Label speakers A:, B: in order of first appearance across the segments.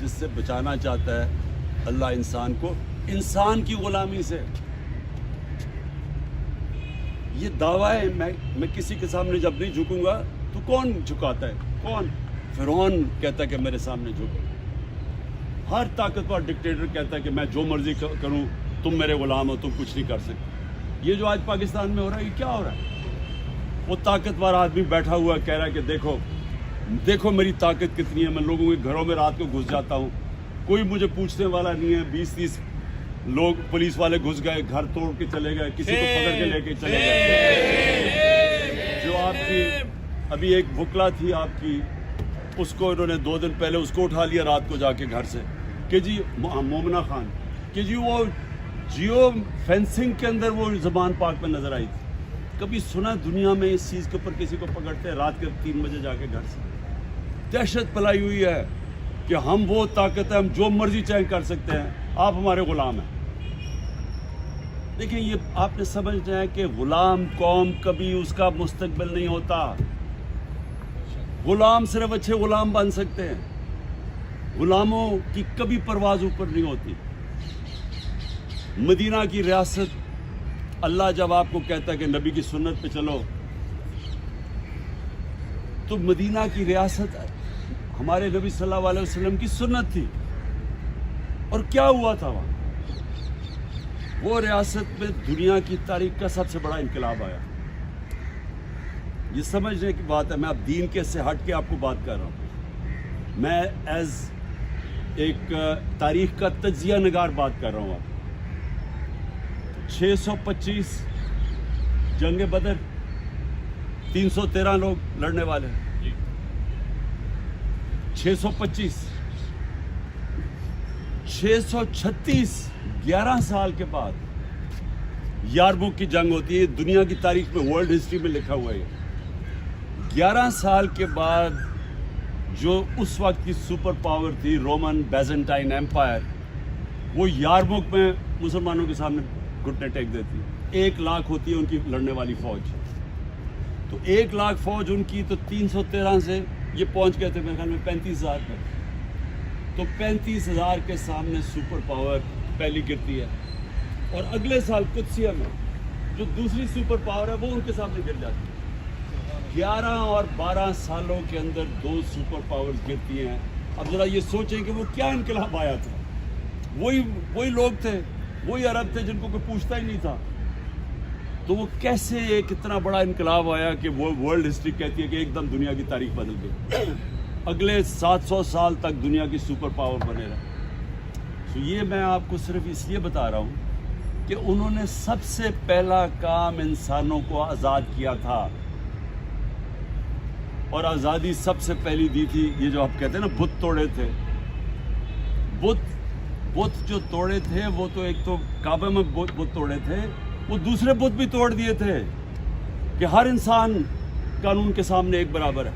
A: جس سے بچانا چاہتا ہے اللہ انسان کو انسان کی غلامی سے. یہ دعویٰ ہے میں کسی کے سامنے جب نہیں جھکوں گا تو کون جھکاتا ہے؟ کون؟ فرعون کہتا ہے کہ میرے سامنے جھکو. ہر طاقتور ڈکٹیٹر کہتا ہے کہ میں جو مرضی کروں، تم میرے غلام ہو، تم کچھ نہیں کر سکتے. یہ جو آج پاکستان میں ہو رہا ہے، یہ کیا ہو رہا ہے؟ وہ طاقتور آدمی بیٹھا ہوا کہہ رہا ہے کہ دیکھو میری طاقت کتنی ہے، میں لوگوں کے گھروں میں رات کو گھس جاتا ہوں، کوئی مجھے پوچھنے والا نہیں ہے. 20-30 لوگ پولیس والے گھس گئے، گھر توڑ کے چلے گئے، کسی کو پکڑ کے لے کے چلے گئے. جو آپ کی ابھی ایک وکلا تھی آپ کی، اس کو انہوں نے 2 دن پہلے اس کو اٹھا لیا رات کو جا کے گھر سے کہ جی مومنہ خان کہ جی وہ جیو فینسنگ کے اندر وہ زبان پاک میں نظر آئی تھی. کبھی سنا دنیا میں اس چیز کے اوپر کسی کو پکڑتے ہیں رات کے 3 بجے جا کے گھر سے؟ دہشت پھیلائی ہوئی ہے کہ ہم وہ طاقت ہے، ہم جو مرضی چاہے کر سکتے ہیں، آپ ہمارے غلام ہیں. دیکھیں یہ آپ نے سمجھنا ہے کہ غلام قوم کبھی اس کا مستقبل نہیں ہوتا. غلام صرف اچھے غلام بن سکتے ہیں، غلاموں کی کبھی پرواز اوپر نہیں ہوتی. مدینہ کی ریاست اللہ جب آپ کو کہتا ہے کہ نبی کی سنت پہ چلو، تو مدینہ کی ریاست ہمارے نبی صلی اللہ علیہ وسلم کی سنت تھی. اور کیا ہوا تھا وہاں؟ وہ ریاست میں دنیا کی تاریخ کا سب سے بڑا انقلاب آیا. یہ سمجھنے کی بات ہے. میں اب دین کے سے ہٹ کے آپ کو بات کر رہا ہوں. میں ایز ایک تاریخ کا تجزیہ نگار بات کر رہا ہوں. آپ 625 جنگ بدر، 313 لوگ لڑنے والے ہیں. 625 636 11 سال کے بعد یارموک کی جنگ ہوتی ہے. دنیا کی تاریخ میں ورلڈ ہسٹری میں لکھا ہوا ہے. 11 سال کے بعد جو اس وقت کی سپر پاور تھی رومن بیزنٹائن ایمپائر، وہ یارموک میں مسلمانوں کے سامنے گھٹنے ٹیک دیتی. 1 لاکھ ہوتی ہے ان کی لڑنے والی فوج. تو 1 لاکھ فوج ان کی، تو 313 سے یہ پہنچ گئے تھے میرے خیال میں 35,000 پر. تو 35,000 کے سامنے سپر پاور پہلی گرتی ہے. اور اگلے سال قدسیہ میں جو دوسری سپر پاور ہے وہ ان کے سامنے گر جاتی ہے. 11 اور 12 سالوں کے اندر 2 سپر پاورز گرتی ہیں. اب ذرا یہ سوچیں کہ وہ کیا انقلاب آیا تھا. وہی لوگ تھے، وہی عرب تھے جن کو کوئی پوچھتا ہی نہیں تھا. تو وہ کیسے ایک اتنا بڑا انقلاب آیا کہ وہ ورلڈ ہسٹری کہتی ہے کہ ایک دم دنیا کی تاریخ بدل گئی. اگلے 700 سال تک دنیا کی سپر پاور بنے رہا. تو یہ میں آپ کو صرف اس لیے بتا رہا ہوں کہ انہوں نے سب سے پہلا کام انسانوں کو آزاد کیا تھا. اور آزادی سب سے پہلی دی تھی یہ جو آپ کہتے ہیں نا بت توڑے تھے. بت جو توڑے تھے وہ تو ایک تو کعبہ میں بت توڑے تھے، وہ دوسرے بت بھی توڑ دیے تھے کہ ہر انسان قانون کے سامنے ایک برابر ہے.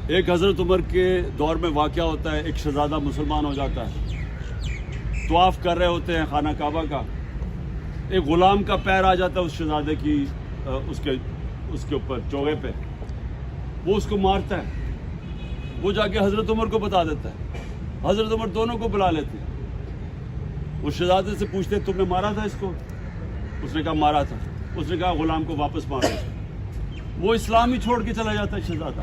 A: ایک حضرت عمر کے دور میں واقعہ ہوتا ہے، ایک شہزادہ مسلمان ہو جاتا ہے، طواف کر رہے ہوتے ہیں خانہ کعبہ کا. ایک غلام کا پیر آ جاتا ہے اس شہزادے کی اس کے اوپر چوغے پہ. وہ اس کو مارتا ہے. وہ جا کے حضرت عمر کو بتا دیتا ہے. حضرت عمر دونوں کو بلا لیتے ہیں. اس شہزادے سے پوچھتے تم نے مارا تھا اس کو؟ اس نے کہا مارا تھا. اس نے کہا غلام کو واپس مارو. وہ اسلام ہی چھوڑ کے چلا جاتا ہے شہزادہ.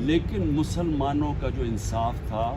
A: لیکن مسلمانوں کا جو انصاف تھا